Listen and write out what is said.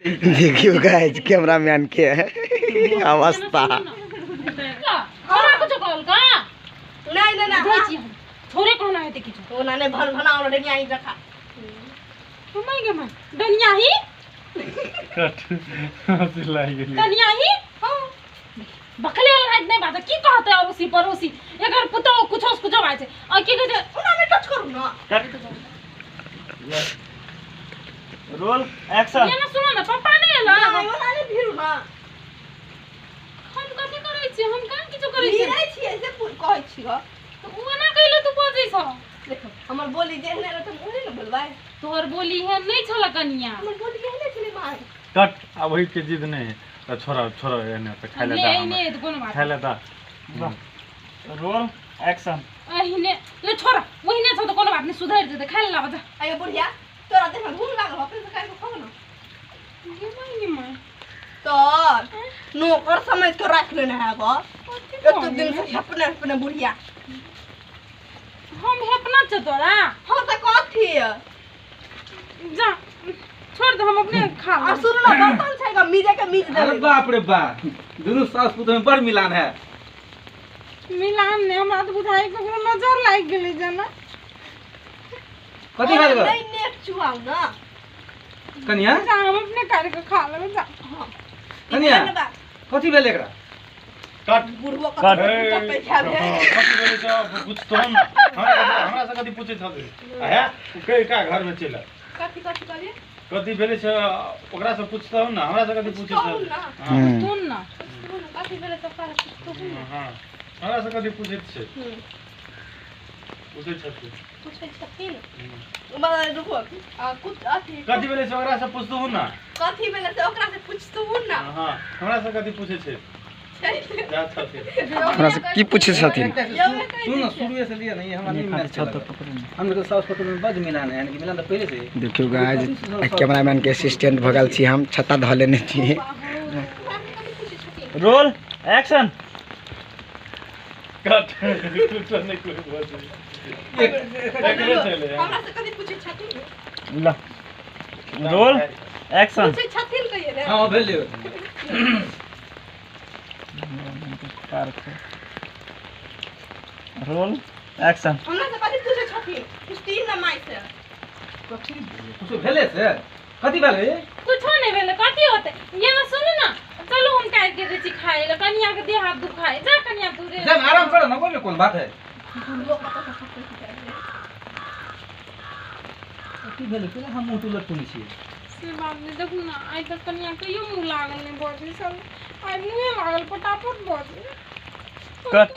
देखियो guys cameraman के अवस्था छोरे कहना है देखि तो नाने भन भनाउन डनिया ही रखा तुमई के मन डनिया ही कट सिलाई गेली डनिया ही हां बखले रात नहीं बात की कहते और उसी पड़ोसी अगर पुतो कुछ आए छे और की कहते उनाने टच करू ना रोल एक्शन ये ना सुनो ना पापा ने ला उनाने भिरु ना हम कथि करै छी हम कान किछो करै छी भिरै छी ऐसे कहै छी ग तो उना कहले तू बजै छ देखो हमर बोली जेहने रह तुम ओने न बोलबाय तोहर बोली है नहीं छला कनिया हमर बोली केहने छले माय कट अब वही के जिद नहीं तो छोरा एने पे खाइले दा नहीं तो कोनो बात खाइले दा रोल एक्शन अहिने ले छोरा वहिने छ तो कोनो बात नहीं सुधर जेते खाइले ला बजा आयो बुढ़िया तोरा देख घूम लागल अपन से खाइ खाओ ना ये माय तो नौकर समझ के रख लेना है गो एक दिन से अपने बुढ़िया हम हेपना छ तोरा हां त कथि जा छोड़ दे हम अपने खा और सुन ना बर्तन छै का मीजे के मीज दे अरे बाप रे बाप दोनों सास पुत में बड़ मिलान है मिलान ने हमरा तो बुझाई ककरो नजर लाग गेलै जना कथि भेल ग नहीं नेक चुआऊ ना कनिया जा हम अपने काट के खा लेबे जा हां कनिया कथि भेल एकरा कट बुढ़वा कट पे खा ले कथि बोले छ कुछ तो हमरा से कथि पूछे छ है के का घर में चला कथि करे कथि भेले छ ओकरा से पूछता हूं ना हमरा से कथि पूछे छ हां सुन ना कथि भेले त कर हां हमरा से कथि पूछे छ पूछे छथिन बाबा रुको कुछ अथि कथि भेले छ ओकरा से पूछतो हूं ना कथि भेले त ओकरा से पूछतो हूं ना हां हमरा से कथि पूछे छ जा छथिन हमरा से की पूछे छथिन सुन ना शुरू से लिया नहीं हमरा नहीं मैच चलता हम तो सास पुत में बड़ मिलान है यानी कि मिलान तो पहले से देखियो गाइस कैमरामैन के असिस्टेंट भगल छी हम छत्ता ध लेने छी रोल एक्शन कट नहीं कोई बात हमरा से कथि पूछे छथिन ला रोल एक्शन पूछे छथिन कहिए रे हां भेल रोल एक्शन हमरा से कथि पूछे छथिन स्टील ना माइ से कथि कुछ भेले से कथि भेले कुछो नहीं भेले कथि होते ये ना सुन ना चलो हम काट के देची खाए ल कनिया के देह हाथ दुखाए जा कनिया तू रे जब आराम करो ना बोल में कौन बात है कथि भेले के हम मुंह तुलत सुनी छी से बात नहीं देखू ना आई तक कनिया के यो मुंह लागल नहीं बजे सब आई मुंह लागल पटापट बजे कट